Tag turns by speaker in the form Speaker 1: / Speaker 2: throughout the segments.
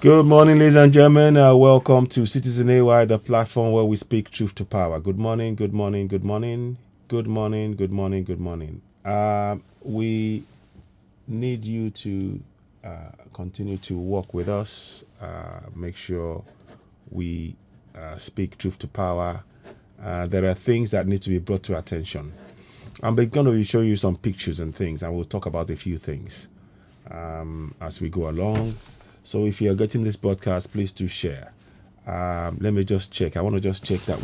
Speaker 1: Good morning, ladies and gentlemen. Welcome to Citizen AY, the platform where we speak truth to power. Good morning, good morning, good morning, good morning, good morning, good morning. We need you to continue to walk with us. Make sure we speak truth to power. There are things that need to be brought to attention. I'm going to show you some pictures and things, and we'll talk about a few things as we go along. So if you're getting this broadcast, please do share. Let me just check. I want to just check that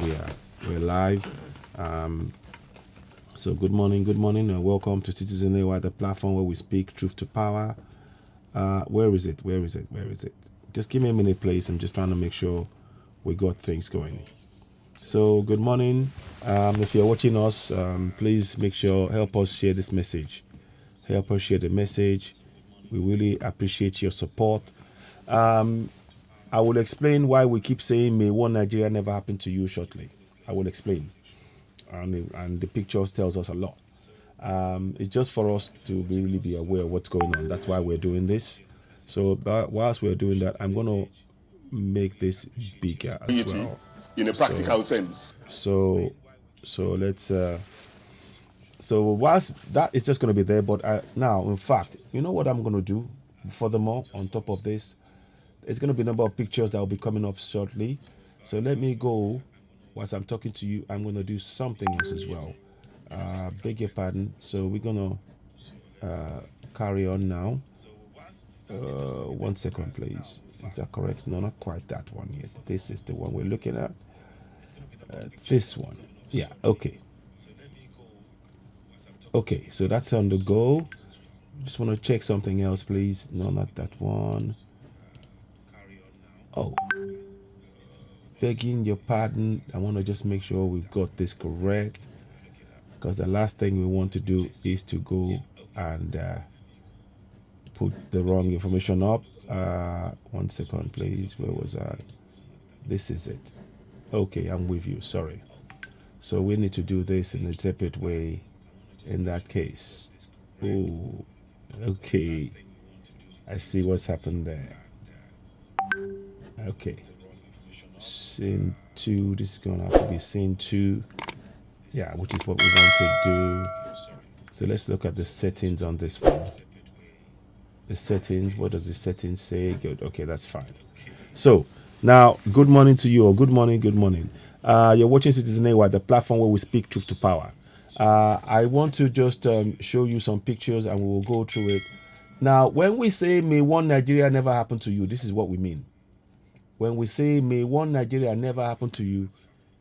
Speaker 1: we're live. So good morning, and welcome to Citizen AY, the platform where we speak truth to power. Where is it? Just give me a minute, please. I'm just trying to make sure we got things going. So good morning. If you're watching us, please make sure help us share this message. Help us share the message. We really appreciate your support. I will explain why we keep saying may one Nigeria never happen to you shortly. I will explain. And the pictures tells us a lot. It's just for us to really be aware of what's going on. That's why we're doing this. So whilst we're doing that, I'm going to make this bigger as well.
Speaker 2: In a practical sense.
Speaker 1: So let's... So whilst that is just going to be there, but now, in fact, you know what I'm going to do? Furthermore, on top of this, it's going to be a number of pictures that will be coming up shortly. So let me go. Whilst I'm talking to you, I'm going to do something else as well. Beg your pardon. So we're going to carry on now. 1 second, please. Is that correct? No, not quite that one yet. This is the one we're looking at. This one. Yeah, okay. Okay, so that's on the go. Just want to check something else, please. No, not that one. Oh, begging your pardon. I want to just make sure we've got this correct, because the last thing we want to do is to go and put the wrong information up. 1 second, please. Where was I? This is it. Okay, I'm with you. Sorry. So we need to do this in a separate way. In that case, oh, okay, I see what's happened there. Okay, scene 2. This is gonna have to be scene 2. Yeah, which is what we want to do. So let's look at the settings on this one. The settings. What does the settings say? Good. Okay, that's fine. So now, good morning to you, or good morning. You're watching Citizen AY, the platform where we speak truth to power. I want to just show you some pictures and we will go through it. Now, when we say may one Nigeria never happen to you, this is what we mean. When we say may one Nigeria never happen to you,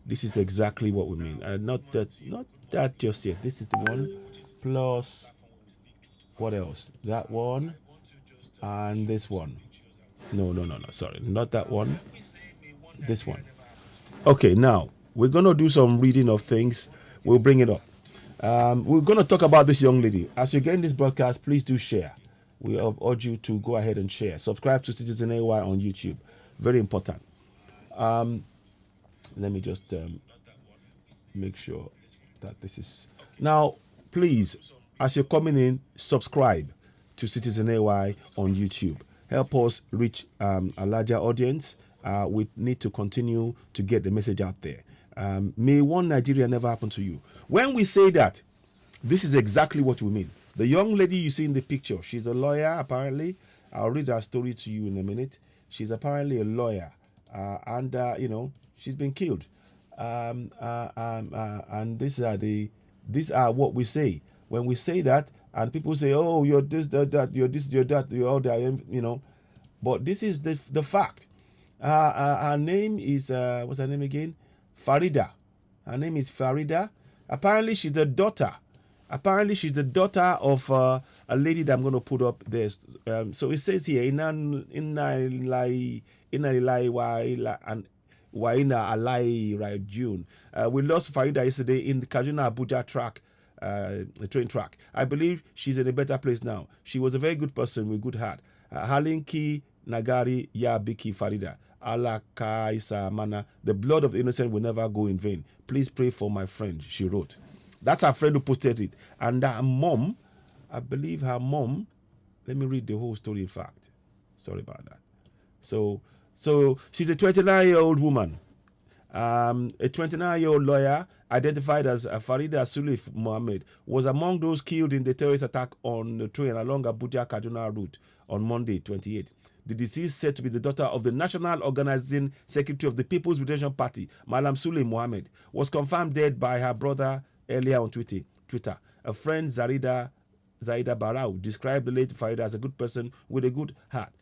Speaker 1: this is exactly what we mean. Not that just yet. This is the one plus what else? That one and this one. No. Sorry, not that one. This one. Okay, now we're gonna do some reading of things. We'll bring it up. We're going to talk about this young lady. As you're getting this broadcast, please do share. We urge you to go ahead and share. Subscribe to Citizen AY on YouTube. Very important. Let me just make sure that this is... Now, please, as you're coming in, subscribe to Citizen AY on YouTube. Help us reach a larger audience. We need to continue to get the message out there. May one Nigeria never happen to you. When we say that, this is exactly what we mean. The young lady you see in the picture, she's a lawyer, apparently. I'll read her story to you in a minute. She's apparently a lawyer, and she's been killed. And these are what we say when we say that. And people say, "Oh, you're this, that, you're this, you're that, you're all that," But this is the fact. Her name is what's her name again? Farida. Her name is Farida. Apparently, she's the daughter. Of a lady that I'm going to put up there. So it says here, Innalillahi, alaihi, rajiun. We lost Farida yesterday in the Kaduna Abuja track, the train track. I believe she's in a better place now. She was a very good person with good heart. Halinki, nagari, biki, Farida. Allah isar mana. The blood of the innocent will never go in vain. Please pray for my friend, she wrote. That's her friend who posted it. And her mom, I believe her mom, let me read the whole story in fact. Sorry about that. So she's a 29-year-old woman. A 29-year-old lawyer identified as Farida Sulif Mohammed was among those killed in the terrorist attack on the train along Abuja Kaduna route on Monday 28. The deceased, said to be the daughter of the National Organizing Secretary of the People's Liberation Party, Malam Sule Mohammed, was confirmed dead by her brother earlier on Twitter. A friend, Zaida Barau, described the late Farida as a good person with a good heart.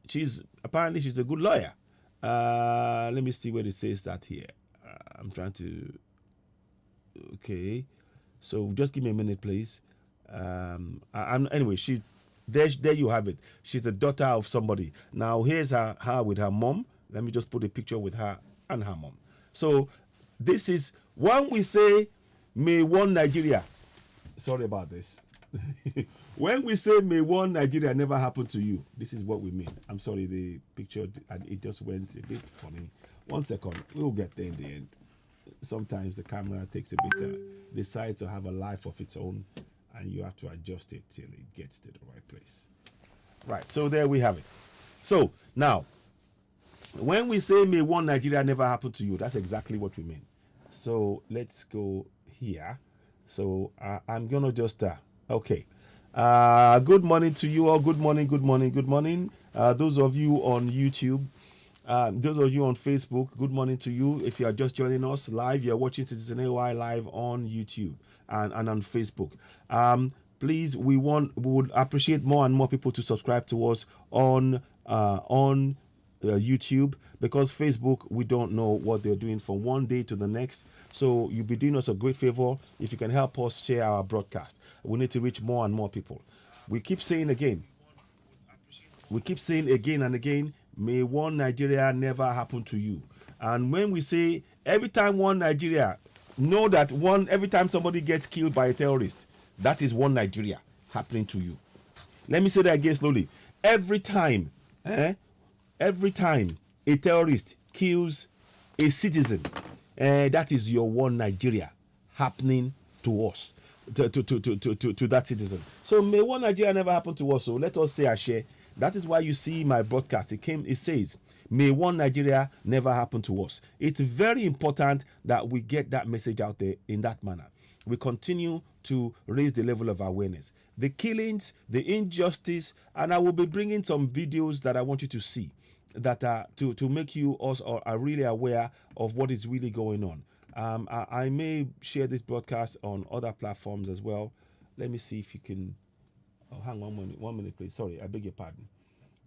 Speaker 1: She's a good lawyer. Let me see where it says that here. I'm trying to. Okay, so just give me a minute, please. Anyway, there you have it. She's the daughter of somebody. Now here's her with her mom. Let me just put a picture with her and her mom. So this is when we say may one Nigeria. Sorry about this. When we say may one Nigeria never happen to you, this is what we mean. I'm sorry, the picture, it just went a bit funny. 1 second, we'll get there in the end. Sometimes the camera takes a bit, decides to have a life of its own, and you have to adjust it till it gets to the right place. Right, so there we have it. So now, when we say may one Nigeria never happen to you, that's exactly what we mean. So let's go here. So I'm gonna just okay. Good morning to you all. Good morning. Those of you on YouTube, those of you on Facebook, good morning to you. If you are just joining us live, you're watching Citizen AY live on YouTube and on Facebook. Please, we would appreciate more and more people to subscribe to us on YouTube, because Facebook, we don't know what they're doing from one day to the next. So you'll be doing us a great favor if you can help us share our broadcast. We need to reach more and more people. We keep saying again and again, may one Nigeria never happen to you. And when we say every time one Nigeria, know that every time somebody gets killed by a terrorist, that is one Nigeria happening to you. Let me say that again slowly. Every time a terrorist kills a citizen, that is your one Nigeria happening to us, to that citizen. So may one Nigeria never happen to us. So let us say our share. That is why you see my broadcast. It says, may one Nigeria never happen to us. It's very important that we get that message out there in that manner. We continue to raise the level of awareness. The killings, the injustice, and I will be bringing some videos that I want you to see, that to make you also are really aware of what is really going on. I may share this broadcast on other platforms as well. Let me see if you can. Oh, hang on 1 minute, please. Sorry, I beg your pardon.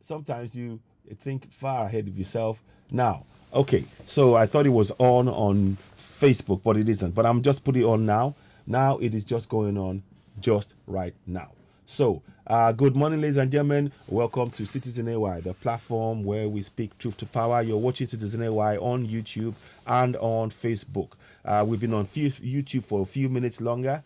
Speaker 1: Sometimes you think far ahead of yourself. Now, okay, so I thought it was on Facebook, but it isn't. But I'm just putting it on now. Now it is just going on just right now. So, good morning, ladies and gentlemen. Welcome to Citizen AY, the platform where we speak truth to power. You're watching Citizen AY on YouTube and on Facebook. We've been on YouTube for a few minutes longer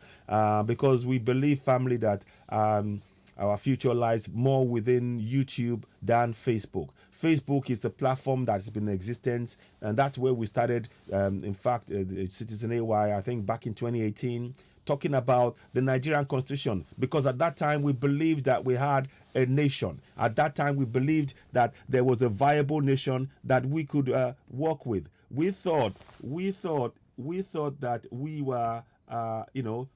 Speaker 1: because we believe, family, that our future lies more within YouTube than Facebook. Facebook is a platform that's been in existence, and that's where we started. In fact, Citizen AY, I think back in 2018, talking about the Nigerian constitution, because at that time we believed that we had a nation. At that time we believed that there was a viable nation that we could work with. We thought that we were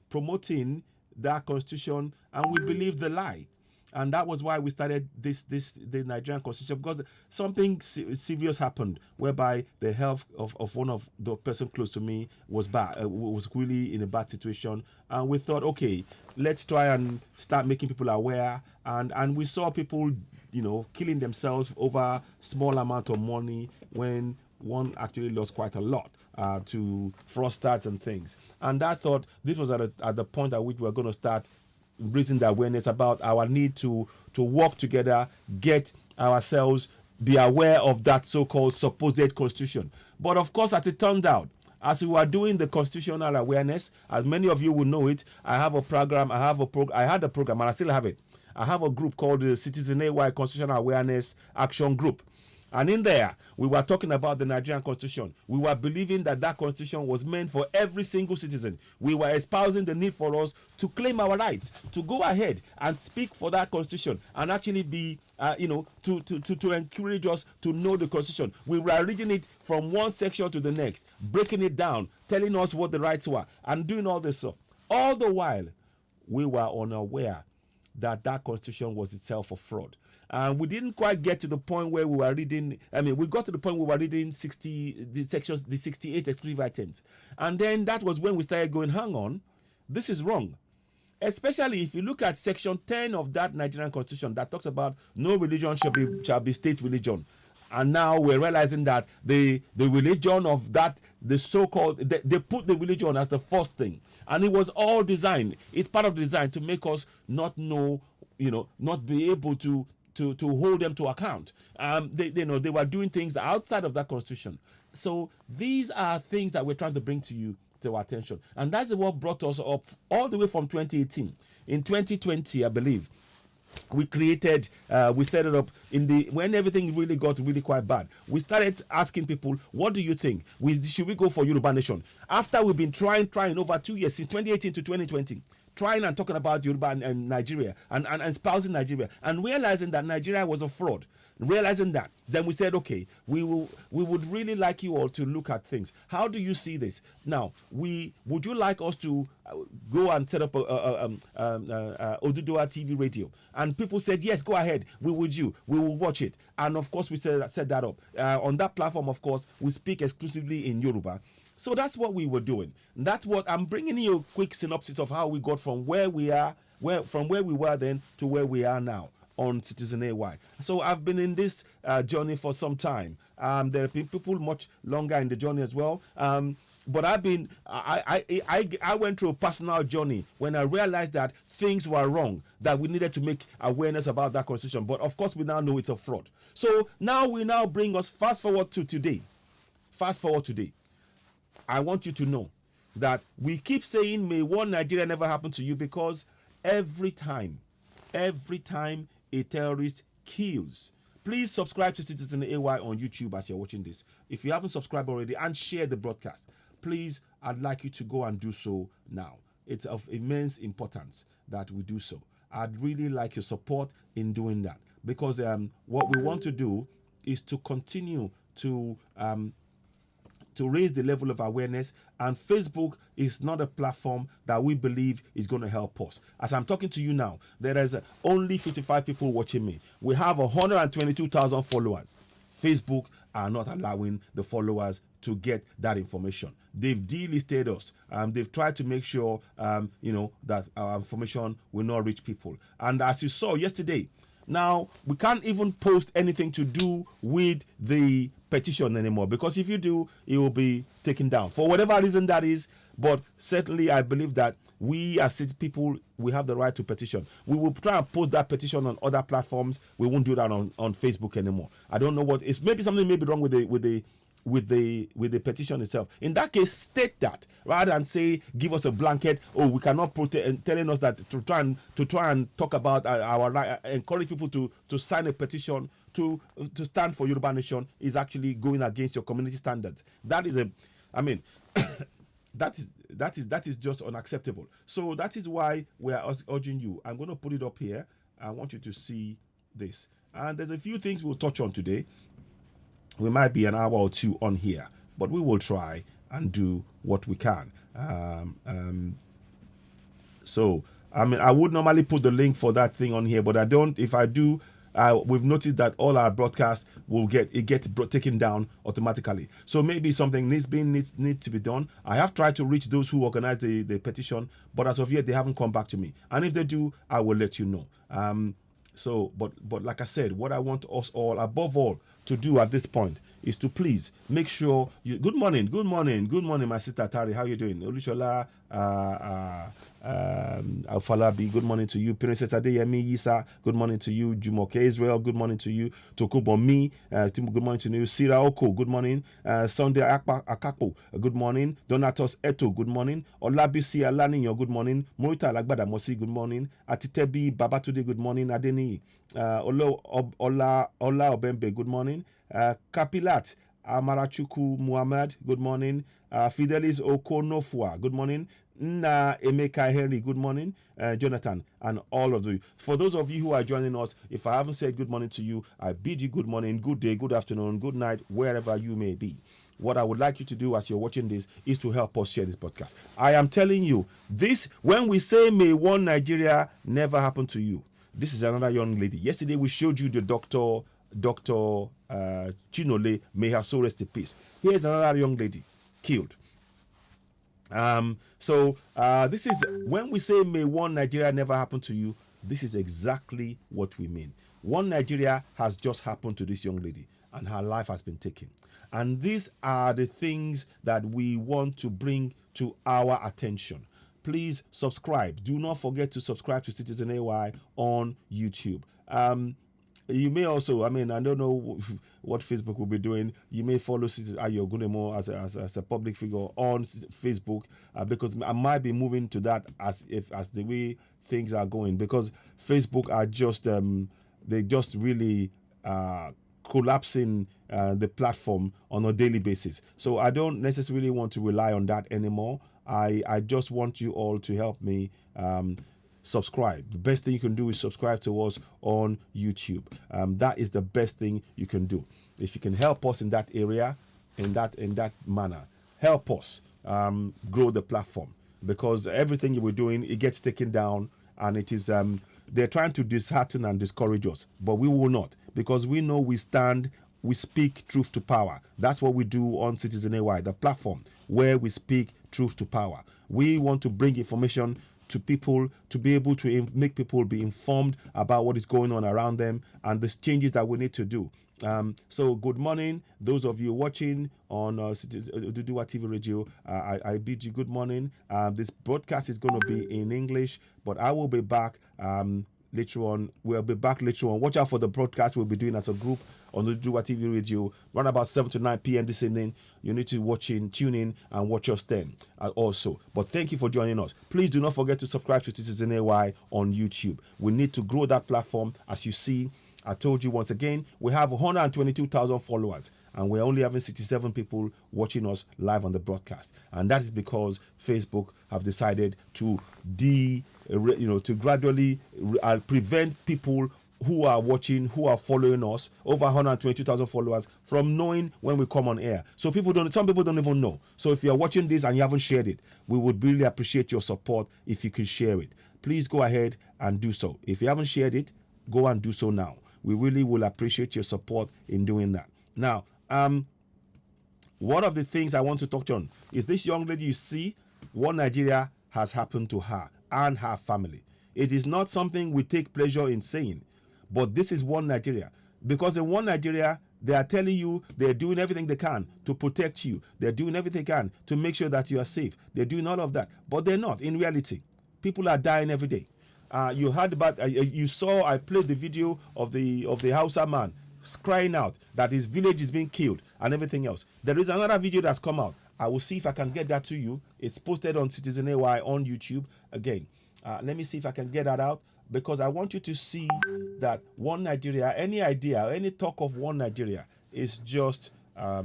Speaker 1: promoting that constitution, and we believed the lie. And that was why we started the Nigerian constitution, because something serious happened whereby the health of one of the person close to me was bad, was really in a bad situation. And we thought, okay, let's try and start making people aware. And we saw people, killing themselves over small amount of money, when one actually lost quite a lot to fraudsters and things. And I thought this was at the point at which we were going to start raising the awareness about our need to work together, get ourselves, be aware of that so-called supposed constitution. But of course, as it turned out, as we were doing the constitutional awareness, as many of you will know it, I had a program, and I still have it. I have a group called the Citizen AY Constitutional Awareness Action Group. And in there, we were talking about the Nigerian constitution. We were believing that that constitution was meant for every single citizen. We were espousing the need for us to claim our rights, to go ahead and speak for that constitution and actually be, to encourage us to know the constitution. We were reading it from one section to the next, breaking it down, telling us what the rights were, and doing all this stuff. All the while, we were unaware that that constitution was itself a fraud. And we didn't quite get to the point where we were reading. We got to the point where we were reading the 68 exclusive items. And then that was when we started going, hang on, this is wrong. Especially if you look at section 10 of that Nigerian constitution that talks about no religion shall be state religion. And now we're realizing that the religion of that, the so-called, they put the religion as the first thing. And it was all designed. It's part of the design to make us not know, not be able to hold them to account. They were doing things outside of that constitution. So these are things that we're trying to bring to our attention. And that's what brought us up all the way from 2018. In 2020, I believe, we set it up when everything really got really quite bad. We started asking people, what do you think? Should we go for Yoruba Nation? After we've been trying over 2 years, since 2018 to 2020, trying and talking about Yoruba and Nigeria and espousing Nigeria and realizing that Nigeria was a fraud. Realizing that, then we said, okay, we would really like you all to look at things. How do you see this? Now, would you like us to go and set up a Oduduwa TV radio? And people said, yes, go ahead. We will watch it. And of course, we set that up. On that platform, of course, we speak exclusively in Yoruba. So that's what we were doing. That's what I'm bringing you a quick synopsis of how we got from where we were then to where we are now on Citizen AY. So I've been in this journey for some time. There have been people much longer in the journey as well. But I went through a personal journey when I realized that things were wrong, that we needed to make awareness about that constitution. But of course, we now know it's a fraud. So we now bring us fast forward to today. I want you to know that we keep saying, may one Nigeria never happen to you, because every time a terrorist kills. Please subscribe to Citizen AY on YouTube as you're watching this. If you haven't subscribed already, and share the broadcast, please, I'd like you to go and do so now. It's of immense importance that we do so. I'd really like your support in doing that, because what we want to do is to continue to raise the level of awareness, and Facebook is not a platform that we believe is going to help us. As I'm talking to you now, there is only 55 people watching me. We have 122,000 followers. Facebook are not allowing the followers to get that information. They've delisted us. They've tried to make sure that our information will not reach people. And as you saw yesterday, now we can't even post anything to do with the petition anymore, because if you do, it will be taken down for whatever reason that is. But certainly I believe that we as city people, we have the right to petition. We will try and post that petition on other platforms. We won't do that on Facebook anymore. I don't know what it's, maybe something may be wrong with the petition itself. In that case, state that rather than say give us a blanket, we cannot protest, and telling us that to try and talk about our right, encourage people to sign a petition to stand for Yoruba Nation is actually going against your community standards. That is that is just unacceptable. So that is why we are urging you. I'm going to put it up here. I want you to see this. And there's a few things we'll touch on today. We might be an hour or two on here, but we will try and do what we can. I would normally put the link for that thing on here, but I don't. If I do, we've noticed that all our broadcasts gets taken down automatically. So maybe something needs to be done. I have tried to reach those who organize the petition, but as of yet they haven't come back to me. And if they do, I will let you know. But like I said, what I want us all, above all, to do at this point is to please make sure you. Good morning, my sister Tari. How you doing? Oluchola, Alfalabi. Good morning to you. Princess Adeyemi Yisa. Good morning to you. Jumoke Israel. Good morning to you. Tokubomi. Good morning to you. Sira Oko. Good morning. Sunday Akapo. Good morning. Donatos Eto. Good morning. Olabisi Alaniyo. Good morning. Morita Alagbada Mosi. Good morning. Atitebi Babatude. Good morning. Adeni. Ola Obembe. Good morning. Kapilat Amarachuku Muhammad. Good morning. Fidelis Okonofua. Good morning. Nna Emeka Henry, good morning. Jonathan, and all of you. For those of you who are joining us, if I haven't said good morning to you, I bid you good morning, good day, good afternoon, good night, wherever you may be. What I would like you to do as you're watching this is to help us share this podcast. I am telling you, this, when we say may one Nigeria never happen to you, this is another young lady. Yesterday we showed you the Dr. Chinole, may her soul rest in peace. Here's another young lady killed. This is when we say may one Nigeria never happen to you, this is exactly what we mean. One Nigeria has just happened to this young lady and her life has been taken. And these are the things that we want to bring to our attention. Please subscribe. Do not forget to subscribe to Citizen AY on YouTube. You may also, I don't know what Facebook will be doing. You may follow Ayo Gunemo as a public figure on Facebook because I might be moving to that as the way things are going, because Facebook are just they just really collapsing the platform on a daily basis. So I don't necessarily want to rely on that anymore. I just want you all to help me subscribe. The best thing you can do is subscribe to us on YouTube. That is the best thing you can do. If you can help us in that area, in that manner, help us grow the platform, because everything you were doing, it gets taken down, and it is they're trying to dishearten and discourage us, but we will not, because we know we stand. We speak truth to power. That's what we do on Citizen AY, the platform where we speak truth to power. We want to bring information to people, to be able to make people be informed about what is going on around them and the changes that we need to do. So good morning, those of you watching on Duduwa TV Radio. I bid you good morning. This broadcast is going to be in English, but I will be back later on. We'll be back later on. Watch out for the broadcast we'll be doing as a group on the Duduwa TV Radio, around about 7 to 9 p.m. this evening. You need to tune in and watch us then also. But thank you for joining us. Please do not forget to subscribe to Citizen AY on YouTube. We need to grow that platform. As you see, I told you once again, we have 122,000 followers, and we're only having 67 people watching us live on the broadcast. And that is because Facebook have decided to gradually prevent people who are watching, who are following us, over 122,000 followers, from knowing when we come on air. So some people don't even know. So if you're watching this and you haven't shared it, we would really appreciate your support if you could share it. Please go ahead and do so. If you haven't shared it, go and do so now. We really will appreciate your support in doing that. Now, one of the things I want to talk on is this young lady you see. One Nigeria has happened to her and her family. It is not something we take pleasure in saying, but this is one Nigeria. Because in one Nigeria, they are telling you they're doing everything they can to protect you. They're doing everything they can to make sure that you are safe. They're doing all of that. But they're not. In reality, people are dying every day. You heard about, you saw, I played the video of the Hausa man crying out that his village is being killed and everything else. There is another video that's come out. I will see if I can get that to you. It's posted on Citizen AY on YouTube. Again, let me see if I can get that out, because I want you to see that one Nigeria, any idea, any talk of one Nigeria is just,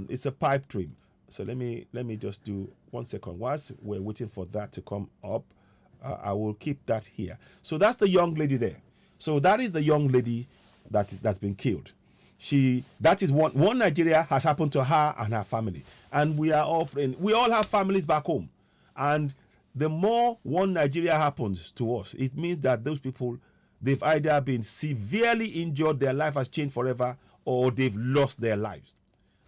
Speaker 1: it's a pipe dream. So let me just do 1 second. Whilst we're waiting for that to come up, I will keep that here. So that's the young lady there. So that is the young lady that's been killed. That is one Nigeria has happened to her and her family. And we all have families back home. And the more one Nigeria happens to us, it means that those people, they've either been severely injured, their life has changed forever, or they've lost their lives.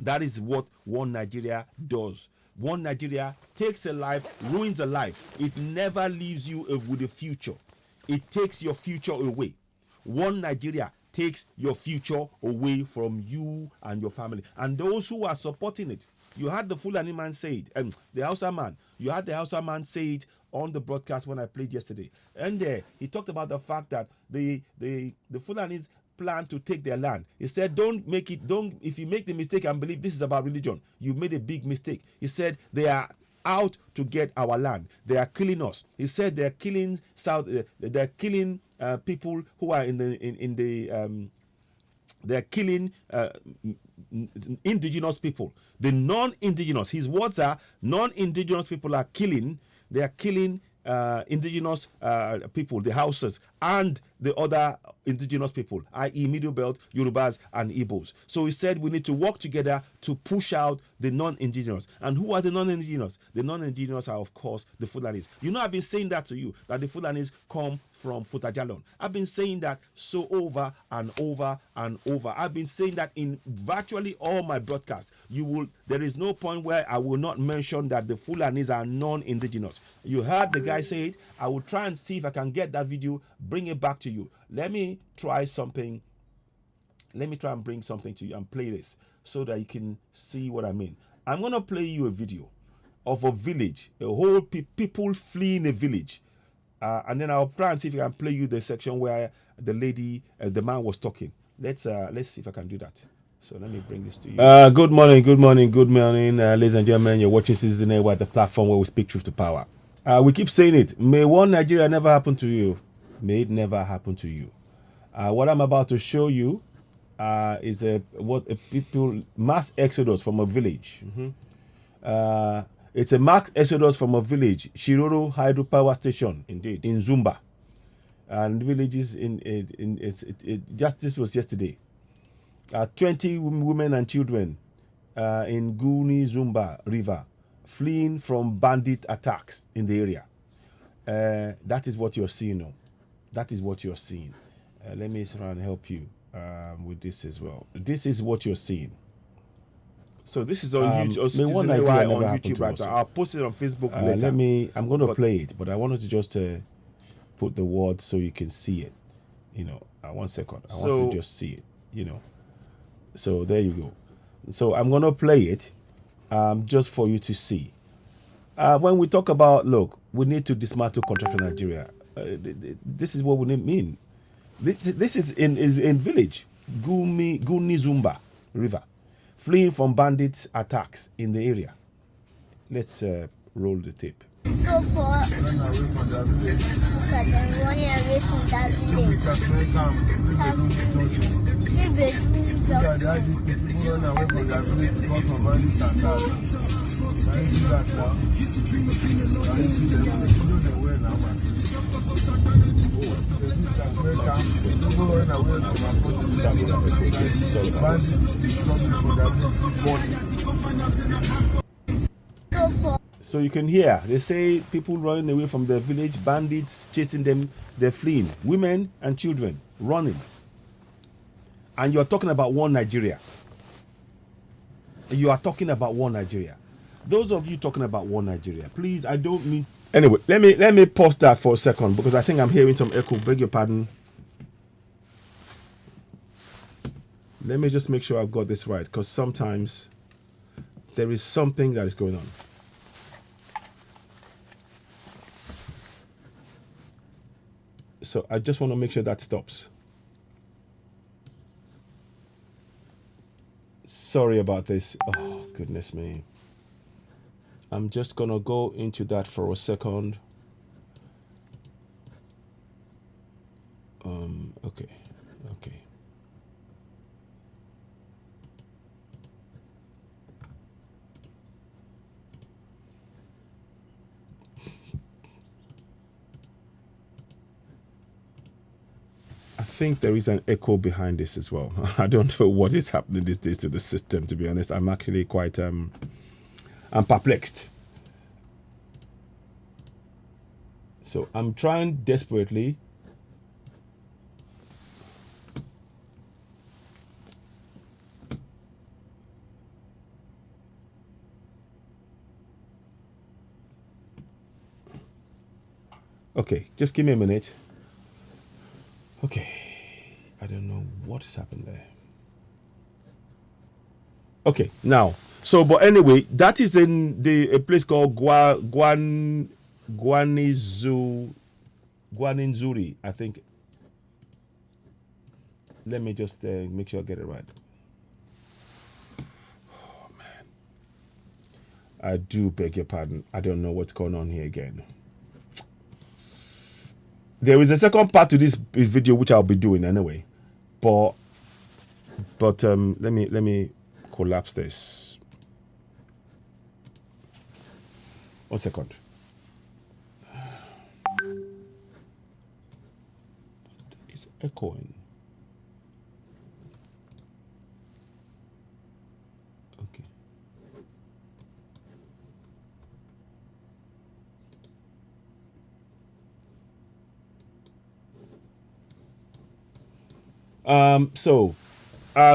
Speaker 1: That is what one Nigeria does. One Nigeria takes a life, ruins a life. It never leaves you with a future. It takes your future away. One Nigeria takes your future away from you and your family. And those who are supporting it, you had the Fulani man say it, the Hausa man, you had the Hausa man say it on the broadcast when I played yesterday. And he talked about the fact that the Fulanis plan to take their land. He said, if you make the mistake and believe this is about religion, you made a big mistake. He said they are out to get our land. They are killing us. He said they're killing they're killing people who are they're killing indigenous people. The non-indigenous, his words are, non-indigenous people are killing, they are killing indigenous people, the Hausas, and the other indigenous people, i.e. Middle Belt, Yorubas, and Igbos. So he said we need to work together to push out the non-indigenous. And who are the non-indigenous? The non-indigenous are, of course, the Fulanis. You know, I've been saying that to you, that the Fulanis come from Futajalon. I've been saying that so over and over and over. I've been saying that in virtually all my broadcasts. There is no point where I will not mention that the Fulanis are non-indigenous. You heard the guy say it. I will try and see if I can get that video, bring it back to you. Let me try something. Let me try and bring something to you and play this so that you can see what I mean. I'm going to play you a video of a village, a whole people fleeing a village. And then I'll try and see if I can play you the section where the man was talking. Let's see if I can do that. So let me bring this to you. Good morning, ladies and gentlemen. You're watching Citizen Air, the platform where we speak truth to power. We keep saying it. May one Nigeria never happen to you. May it never happen to you. What I'm about to show you is mass exodus from a village. It's a mass exodus from a village, Shiroro Hydropower Station, indeed, in Zumba, and villages this was yesterday. 20 women and children in Guni Zumba River, fleeing from bandit attacks in the area. That is what you're seeing now. That is what you're seeing. Let me try and help you with this as well. This is what you're seeing. So this is on YouTube, on YouTube right now. I'll post it on Facebook later. I'm going to play it, but I wanted to just put the words so you can see it. 1 second. I want to just see it. So there you go. So I'm going to play it just for you to see. When we talk about, look, we need to dismantle corruption in Nigeria. This is what we mean. This is in village Guni Zumba River, fleeing from bandits attacks in the area. Let's roll the tape.
Speaker 3: So for running away from that village.
Speaker 1: So you can hear, they say people running away from their village, bandits chasing them, they're fleeing. Women and children running. And you're talking about one Nigeria. You are talking about one Nigeria. Those of you talking about one Nigeria, please, I don't mean... Anyway, let me pause that for a second because I think I'm hearing some echo. Beg your pardon. Let me just make sure I've got this right because sometimes there is something that is going on. So I just want to make sure that stops. Sorry about this. Oh, goodness me. I'm just going to go into that for a second. Okay. I think there is an echo behind this as well. I don't know what is happening these days to the system, to be honest. I'm actually quite I'm perplexed. So I'm trying desperately okay, just give me a minute. Okay, I don't know what has happened there. Okay, now, so but anyway, that is in a place called Guaninzuri, I think. Let me just make sure I get it right. Oh man, I do beg your pardon. I don't know what's going on here again. There is a second part to this video which I'll be doing anyway, but let me collapse this. 1 second. It's echoing. Okay.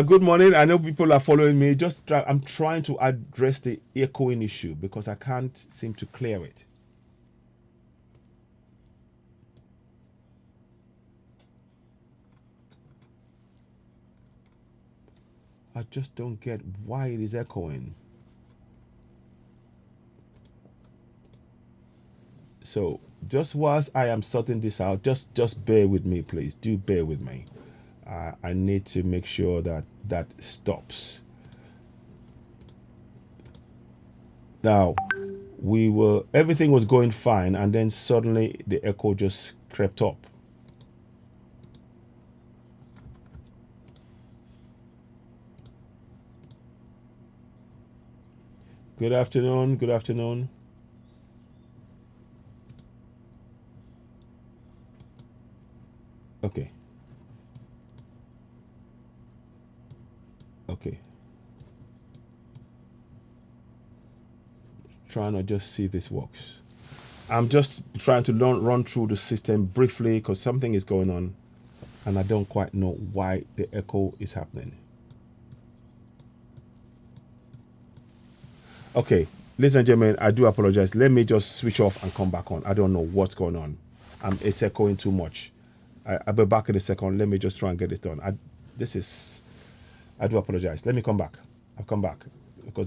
Speaker 1: Good morning. I know people are following me. I'm trying to address the echoing issue because I can't seem to clear it. I just don't get why it is echoing. So just whilst I am sorting this out, just bear with me, please. Do bear with me. I need to make sure that stops. Now, everything was going fine, and then suddenly the echo just crept up. Good afternoon. Good afternoon. Okay. Okay. Trying to just see if this works. I'm just trying to run through the system briefly because something is going on and I don't quite know why the echo is happening. Okay, ladies and gentlemen, I do apologize. Let me just switch off and come back on. I don't know what's going on. It's echoing too much. I'll be back in a second. Let me just try and get this done. I do apologize. Let me come back. I'll come back because